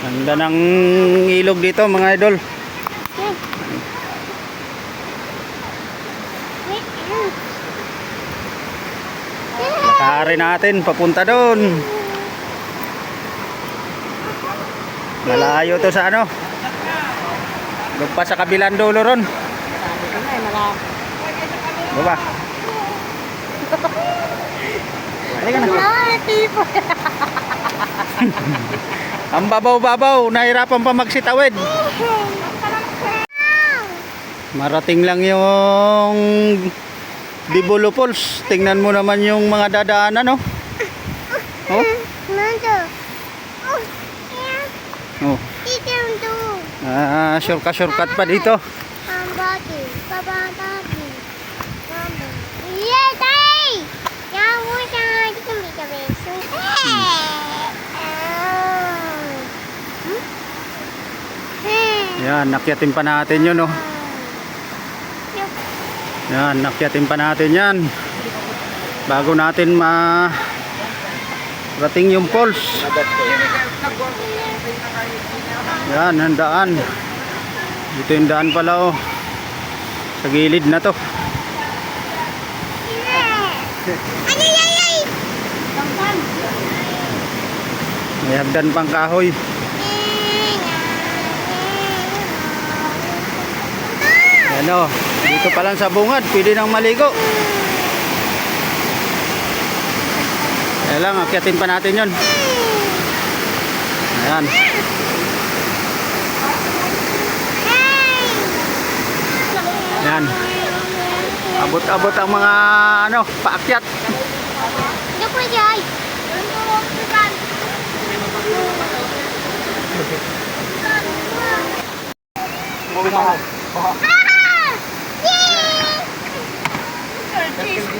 Ganda ng ilog dito mga idol. Nakari natin papunta doon. Malayo to sa ano. Doon pa sa kabilang dulo ron. Baba. Halika na. Ang babaw-babaw, nahirapan pa magsitawid. Marating lang yung Dibolo Falls. Tingnan mo naman yung mga dadaanan, no? Oh? Oh. Shortcut pa dito. Yan, nakyatin pa natin yun, oh. Yan, nakyatin pa natin yan. Bago natin rating yung falls. Yan, ang daan. Dito yung daan pala, oh. Sa gilid na to. May hagdan pang kahoy. Ano, dito pa lang sa bungad, pwede nang maligo. Kaya lang, akyatin pa natin yun. Ayan. Ayan. Abot-abot ang mga ano, paakyat.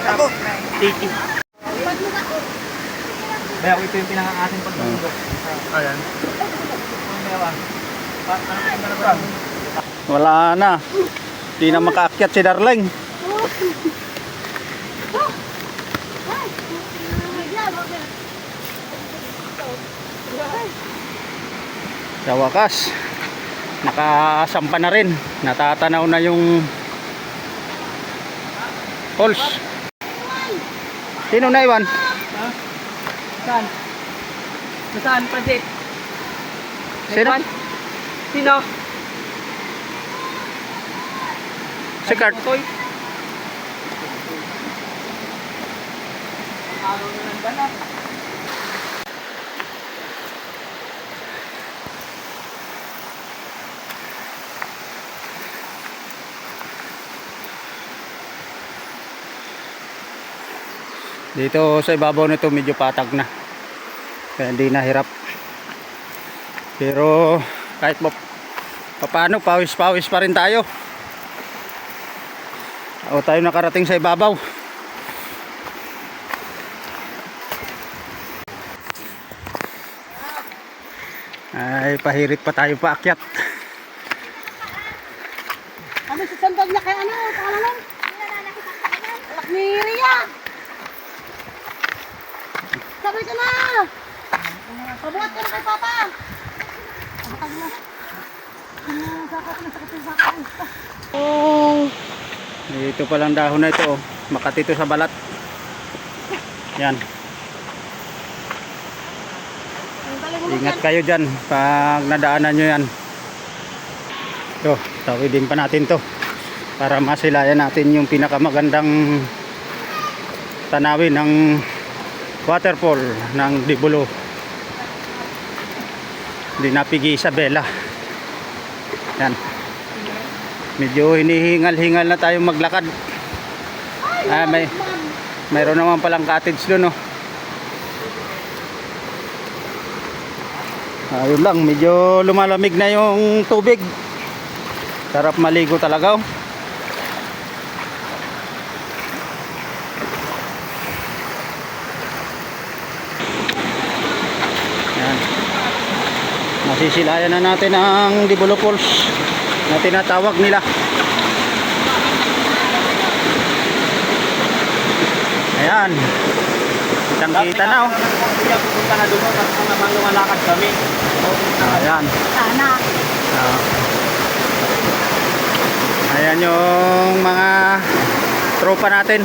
Ako. Tiki. Kaya ito yung pinaka-asin pagtulog. Ayan. Wala na. Hindi na makaakyat si Darling. Sa wakas, nakasampa na rin. Natatanaw na yung falls. Sino na iwan? Ha? Saan? Saan, Pradit? Sino? Sino? Si Kurt. Toy. Araw na lang ba? Dito sa ibabaw nito medyo patag na. Kaya hindi nahirap. Pero kahit paano, pawis-pawis pa rin tayo. O tayo nakarating sa ibabaw. Ay, pahirit pa tayo paakyat. Ano si Sandal na kay ano? Pangalan? Alak ni Ria. Sabay ka na. Pabuhat ka na kay Papa. Oh. Dito palang dahon na ito, oh. Makati ito sa balat. Yan. Ingat kayo dyan pag nadaanan nyo yan. So, tawidin pa natin to para masilayan natin yung pinakamagandang tanawin ng waterfall ng Dibolo, Dinapigi Isabela. Yan. Medyo hinihingal-hingal na tayo maglakad. Mayroon naman palang cottage doon, oh. Ayun lang, medyo lumalamig na yung tubig. Sarap maligo talaga, oh. Yan. Masisilayan na natin ang Dibolo Falls na tinatawag nila. Ayan. Kitang kita na oh. Kuya, pupunta na doon. Tapos naman lumalakad kami. Ayan. Sana. Ah. Ayan yung mga tropa natin.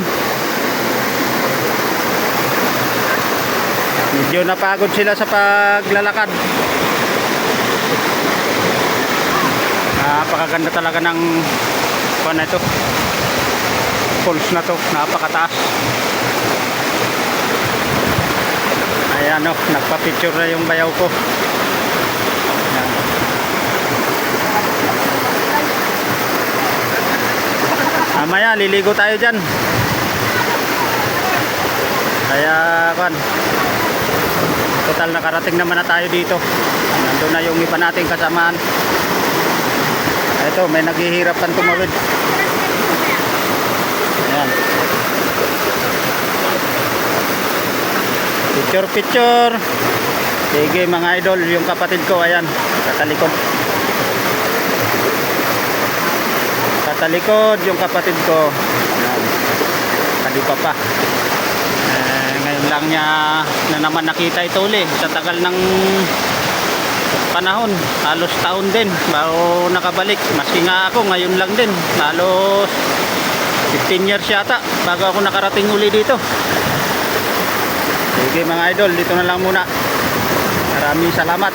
Medyo napagod sila sa paglalakad. Napakaganda talaga ng na ito. Falls na to, napakataas. Ayan o, nagpa-picture na yung bayaw ko. Ayan. Mamaya, liligo tayo dyan. Kaya, kan, total nakarating naman na tayo dito. Nandun na yung iba nating kasamaan. Ito, may naghihirapan tumawid. Ayan. Picture, picture. Sige mga idol, yung kapatid ko, ayan, katalikod. Katalikod yung kapatid ko. Ayan. Kalipa pa. Ngayon lang niya na naman nakita ito uli. Sa tagal ng panahon, halos taon din bago nakabalik. Maski nga ako ngayon lang din, halos 15 years yata bago ako nakarating uli dito. Sige mga idol, dito na lang muna. Maraming salamat.